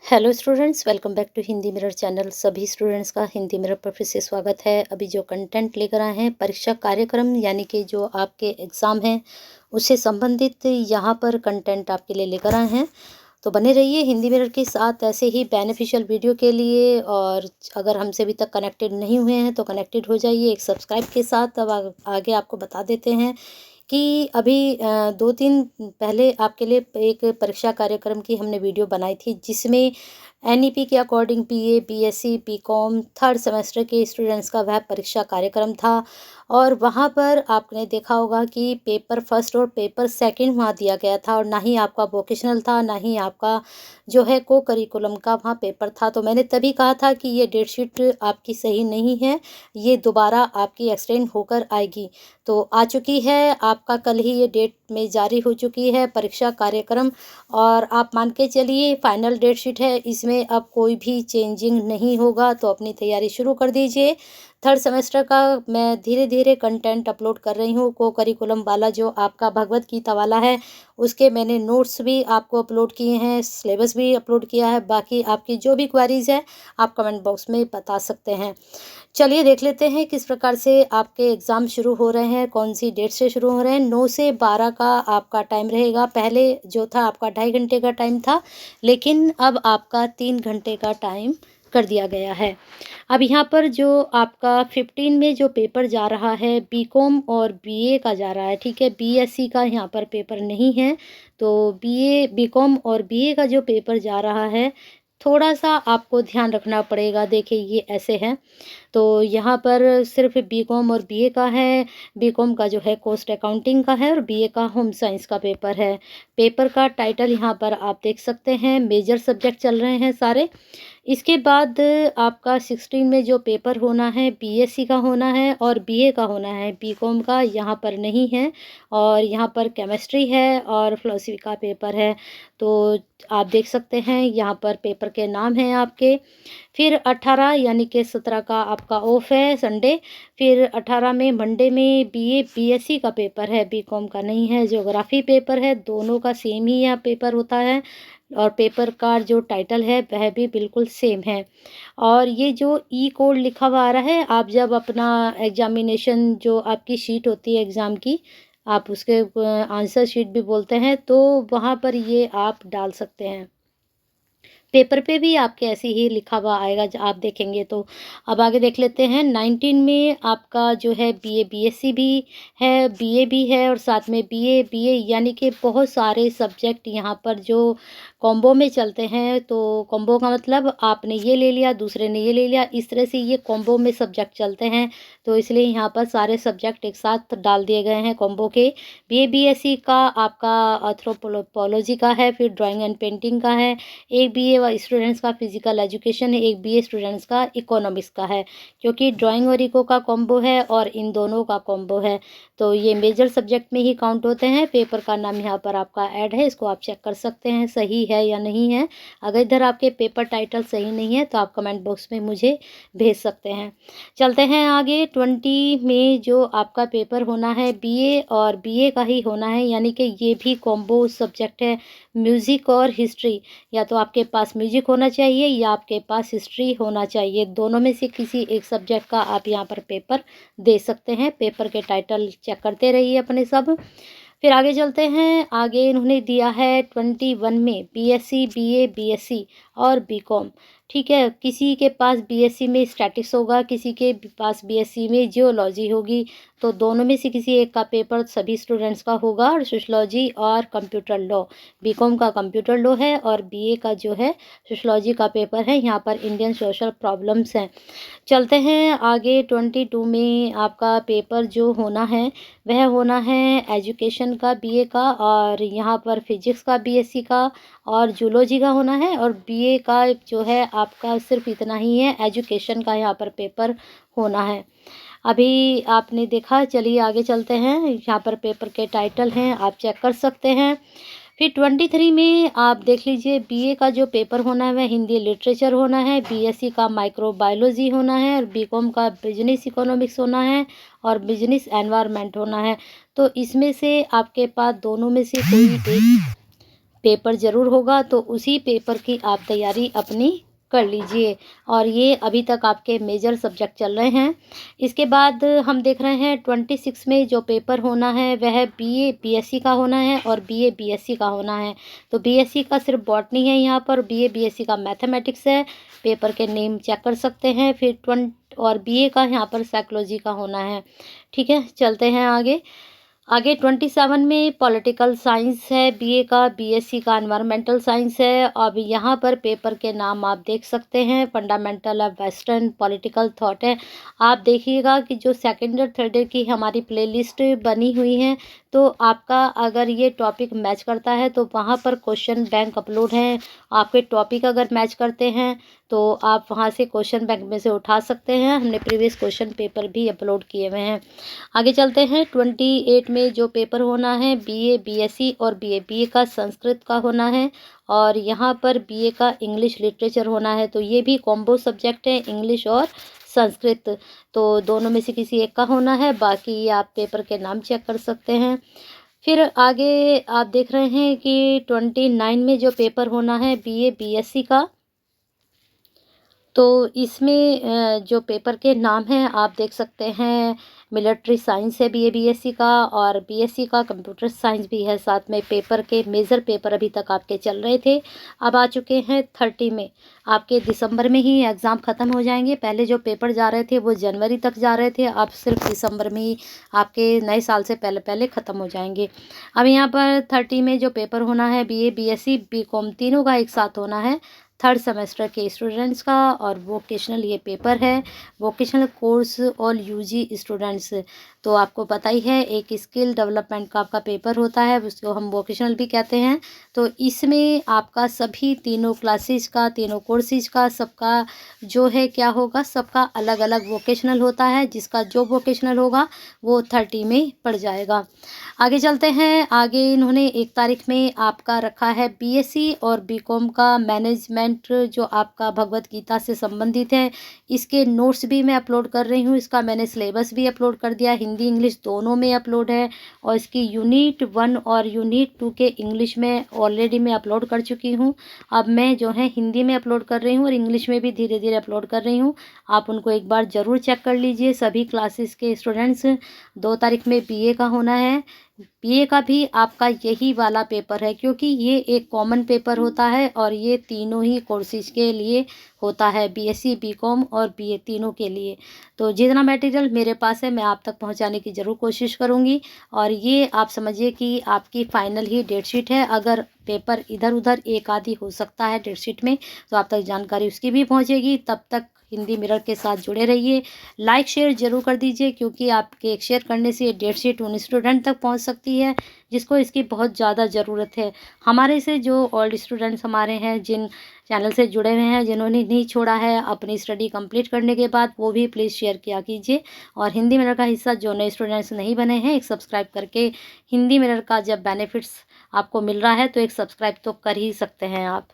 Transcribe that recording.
Hello students, welcome back to Hindi mirror channel. सभी students का Hindi mirror पर फिर से स्वागत है। अभी जो कंटेंट लेकर आए हैं परीक्षा कार्यक्रम यानी कि जो आपके एग्ज़ाम हैं उससे संबंधित यहाँ पर कंटेंट आपके लिए लेकर आए हैं। तो बने रहिए हिंदी मिरर के साथ ऐसे ही बेनिफिशियल वीडियो के लिए। और अगर हमसे अभी तक कनेक्टेड नहीं हुए हैं तो कनेक्टेड हो जाइए एक सब्सक्राइब के साथ। अब आगे आपको बता देते हैं कि अभी 2-3 पहले आपके लिए एक परीक्षा कार्यक्रम की हमने वीडियो बनाई थी, जिसमें एनईपी के according BA, BSc, BCom third semester के स्टूडेंट्स का वह परीक्षा कार्यक्रम था। और वहाँ पर आपने देखा होगा कि पेपर फर्स्ट और पेपर सेकंड वहाँ दिया गया था, और ना ही आपका वोकेशनल था, ना ही आपका जो है को करिकुलम का वहाँ पेपर था। तो मैंने तभी कहा था कि ये डेट शीट आपकी सही नहीं है, ये दोबारा आपकी एक्सटेंड होकर आएगी। तो आ चुकी है, आपका कल ही ये डेट में जारी हो चुकी है परीक्षा कार्यक्रम। और आप मान के चलिए फाइनल डेट शीट है, इसमें अब कोई भी चेंजिंग नहीं होगा। तो अपनी तैयारी शुरू कर दीजिए। थर्ड सेमेस्टर का मैं धीरे धीरे कंटेंट अपलोड कर रही हूँ। को करिकुलम वाला जो आपका भगवत गीता वाला है उसके मैंने नोट्स भी आपको अपलोड किए हैं, सिलेबस भी अपलोड किया है। बाकी आपकी जो भी क्वेरीज है आप कमेंट बॉक्स में बता सकते हैं। चलिए देख लेते हैं किस प्रकार से आपके एग्ज़ाम शुरू हो रहे हैं, कौन सी डेट से शुरू हो रहे हैं। 9 से 12 का आपका टाइम रहेगा। पहले जो था आपका 2.5 घंटे का टाइम था, लेकिन अब आपका 3 घंटे का टाइम कर दिया गया है। अब यहाँ पर जो आपका 15 में जो पेपर जा रहा है बीकॉम और बीए का जा रहा है, ठीक है। बीएससी का यहाँ पर पेपर नहीं है। तो बीए, बीकॉम और बीए का जो पेपर जा रहा है, थोड़ा सा आपको ध्यान रखना पड़ेगा। देखिए ये ऐसे है। तो यहाँ पर सिर्फ बीकॉम और बीए का है। बीकॉम का जो है कॉस्ट अकाउंटिंग का है और बीए का होम साइंस का पेपर है। पेपर का टाइटल यहाँ पर आप देख सकते हैं, मेजर सब्जेक्ट चल रहे हैं सारे। इसके बाद आपका 16 में जो पेपर होना है बीएससी का होना है और बीए का होना है, बीकॉम का यहाँ पर नहीं है। और यहाँ पर केमिस्ट्री है और फिलोसफी का पेपर है। तो आप देख सकते हैं यहाँ पर पेपर के नाम हैं आपके। फिर 18 यानी कि 17 का आपका ऑफ है संडे। फिर 18 में मंडे में बीए बीएससी का पेपर है, बीकॉम का नहीं है। ज्योग्राफी पेपर है, दोनों का सेम ही यहाँ पेपर होता है। और पेपर का जो टाइटल है वह भी बिल्कुल सेम है। और ये जो ई कोड लिखा हुआ आ रहा है, आप जब अपना एग्जामिनेशन जो आपकी शीट होती है एग्ज़ाम की, आप उसके आंसर शीट भी बोलते हैं, तो वहाँ पर ये आप डाल सकते हैं। पेपर पे भी आपके ऐसे ही लिखा हुआ आएगा आप देखेंगे तो। अब आगे देख लेते हैं। 19 में आपका जो है बीए बीएससी भी है, बीए भी है और साथ में बीए बीए यानी कि बहुत सारे सब्जेक्ट यहाँ पर जो कॉम्बो में चलते हैं। तो कॉम्बो का मतलब आपने ये ले लिया, दूसरे ने ये ले लिया, इस तरह से ये कॉम्बो में सब्जेक्ट चलते हैं। तो इसलिए यहाँ पर सारे सब्जेक्ट एक साथ डाल दिए गए हैं कॉम्बो के। बीए बीएससी का आपका एंथ्रोपोलॉजी का है, फिर ड्राइंग एंड पेंटिंग का है। एक बीए स्टूडेंट्स का फिजिकल एजुकेशन है, एक बीए स्टूडेंट्स का इकोनॉमिक्स का है, क्योंकि ड्राइंग और इको का कॉम्बो है और इन दोनों का कॉम्बो है। तो ये मेजर सब्जेक्ट में ही काउंट होते हैं। पेपर का नाम यहाँ पर आपका ऐड है, इसको आप चेक कर सकते हैं सही है या नहीं है। अगर इधर आपके पेपर टाइटल सही नहीं है तो आप कमेंट बॉक्स में मुझे भेज सकते हैं। चलते हैं आगे। 20 में जो आपका पेपर होना है बीए और बीए का ही होना है, यानी कि ये भी कॉम्बो सब्जेक्ट है, म्यूज़िक और हिस्ट्री। या तो आपके पास म्यूजिक होना चाहिए या आपके पास हिस्ट्री होना चाहिए, दोनों में से किसी एक सब्जेक्ट का आप यहाँ पर पेपर दे सकते हैं। पेपर के टाइटल चेक करते रहिए अपने सब। फिर आगे चलते हैं। आगे इन्होंने दिया है 21 में बीएससी, बीए, बीएससी और बीकॉम, ठीक है। किसी के पास बीएससी में स्टैटिक्स होगा, किसी के पास बीएससी में जियोलॉजी होगी। तो दोनों में से किसी एक का पेपर सभी स्टूडेंट्स का होगा। और सोशलॉजी और कंप्यूटर लॉ, बीकॉम का कंप्यूटर लॉ है और बीए का जो है सोशलॉजी का पेपर है। यहाँ पर इंडियन सोशल प्रॉब्लम्स हैं। चलते हैं आगे। 22 में आपका पेपर जो होना है वह होना है एजुकेशन का बीए का, और यहाँ पर फिजिक्स का बीएससी का और जूलॉजी का होना है। और बीए का जो है आपका सिर्फ इतना ही है, एजुकेशन का यहाँ पर पेपर होना है। अभी आपने देखा, चलिए आगे चलते हैं। यहाँ पर पेपर के टाइटल हैं, आप चेक कर सकते हैं। फिर 23 में आप देख लीजिए, बीए का जो पेपर होना है वह हिंदी लिटरेचर होना है, बीएससी का माइक्रोबायोलॉजी होना है और बीकॉम का बिजनेस इकोनॉमिक्स होना है और बिजनेस एनवायरनमेंट होना है। तो इसमें से आपके पास दोनों में से कोई एक पेपर ज़रूर होगा, तो उसी पेपर की आप तैयारी अपनी कर लीजिए। और ये अभी तक आपके मेजर सब्जेक्ट चल रहे हैं। इसके बाद हम देख रहे हैं 26 में जो पेपर होना है वह बीए बीएससी का होना है और बीए बीएससी का होना है। तो बीएससी का सिर्फ बॉटनी है यहाँ पर, बीए बीएससी का मैथमेटिक्स है। पेपर के नेम चेक कर सकते हैं। फिर और बीए का यहाँ पर साइकोलॉजी का होना है। ठीक है, चलते हैं आगे। 27 में पॉलिटिकल साइंस है बीए का, बीएससी का एनवायरमेंटल साइंस है। अब यहाँ पर पेपर के नाम आप देख सकते हैं। Fundamental of western political thought है। आप देखिएगा कि जो सेकेंड और थर्ड की हमारी प्लेलिस्ट बनी हुई है, तो आपका अगर ये टॉपिक मैच करता है तो वहाँ पर क्वेश्चन बैंक अपलोड हैं। आपके टॉपिक अगर मैच करते हैं तो आप वहाँ से क्वेश्चन बैंक में से उठा सकते हैं। हमने प्रीवियस क्वेश्चन पेपर भी अपलोड किए हुए हैं। आगे चलते हैं। 28 में जो पेपर होना है बीए बीएससी और बीए का संस्कृत का होना है और यहाँ पर बीए का इंग्लिश लिटरेचर होना है। तो ये भी कॉम्बो सब्जेक्ट है, इंग्लिश और संस्कृत। तो दोनों में से किसी एक का होना है। बाकी आप पेपर के नाम चेक कर सकते हैं। फिर आगे आप देख रहे हैं कि 29 में जो पेपर होना है बीए बीएससी का, तो इसमें जो पेपर के नाम हैं आप देख सकते हैं। मिलिट्री साइंस है बीए बीएससी का और बीएससी का कंप्यूटर साइंस भी है साथ में। पेपर के मेजर पेपर अभी तक आपके चल रहे थे, अब आ चुके हैं 30 में। आपके दिसंबर में ही एग्ज़ाम ख़त्म हो जाएंगे। पहले जो पेपर जा रहे थे वो जनवरी तक जा रहे थे, अब सिर्फ दिसंबर में ही आपके नए साल से पहले पहले ख़त्म हो जाएंगे। अब यहाँ पर 30 में जो पेपर होना है बीए बीएससी बीकॉम तीनों का एक साथ होना है, थर्ड सेमेस्टर के स्टूडेंट्स का। और वोकेशनल ये पेपर है, वोकेशनल कोर्स और यूजी स्टूडेंट्स। तो आपको पता ही है एक स्किल डेवलपमेंट का आपका पेपर होता है, उसको हम वोकेशनल भी कहते हैं। तो इसमें आपका सभी तीनों क्लासेस का, तीनों कोर्सेज का, सबका जो है क्या होगा, सबका अलग अलग वोकेशनल होता है। जिसका जो वोकेशनल होगा वो 30 में पड़ जाएगा। आगे चलते हैं। आगे इन्होंने 1 तारीख में आपका रखा है बीएससी और बीकॉम का मैनेजमेंट, जो आपका भगवत गीता से संबंधित है। इसके नोट्स भी मैं अपलोड कर रही हूँ। इसका मैंने सिलेबस भी अपलोड कर दिया, हिंदी इंग्लिश दोनों में अपलोड है। और इसकी यूनिट 1 और यूनिट 2 के इंग्लिश में ऑलरेडी मैं अपलोड कर चुकी हूँ। अब मैं जो है हिंदी में अपलोड कर रही हूँ और इंग्लिश में भी धीरे धीरे अपलोड कर रही हूँ। आप उनको एक बार ज़रूर चेक कर लीजिए सभी क्लासेस के स्टूडेंट्स। 2 तारीख में बीए का होना है। बीए का भी आपका यही वाला पेपर है, क्योंकि ये एक कॉमन पेपर होता है और ये तीनों ही कोर्सेज के लिए होता है, बीएससी बीकॉम और बीए तीनों के लिए। तो जितना मटेरियल मेरे पास है मैं आप तक पहुंचाने की ज़रूर कोशिश करूंगी। और ये आप समझिए कि आपकी फ़ाइनल ही डेट शीट है। अगर पेपर इधर उधर एक आधी हो सकता है डेट शीट में, तो आप तक जानकारी उसकी भी पहुँचेगी। तब तक हिंदी मिरर के साथ जुड़े रहिए। लाइक शेयर ज़रूर कर दीजिए, क्योंकि आपके एक शेयर करने से ये डेट शीट उन स्टूडेंट तक पहुंच सकती है जिसको इसकी बहुत ज़्यादा ज़रूरत है। हमारे से जो ओल्ड स्टूडेंट्स हमारे हैं, जिन चैनल से जुड़े हुए हैं, जिन्होंने नहीं छोड़ा है अपनी स्टडी कंप्लीट करने के बाद, वो भी प्लीज़ शेयर किया कीजिए। और हिंदी मिरर का हिस्सा जो नए स्टूडेंट्स नहीं बने हैं, एक सब्सक्राइब करके हिंदी मिरर का जब बेनिफिट्स आपको मिल रहा है तो एक सब्सक्राइब तो कर ही सकते हैं आप।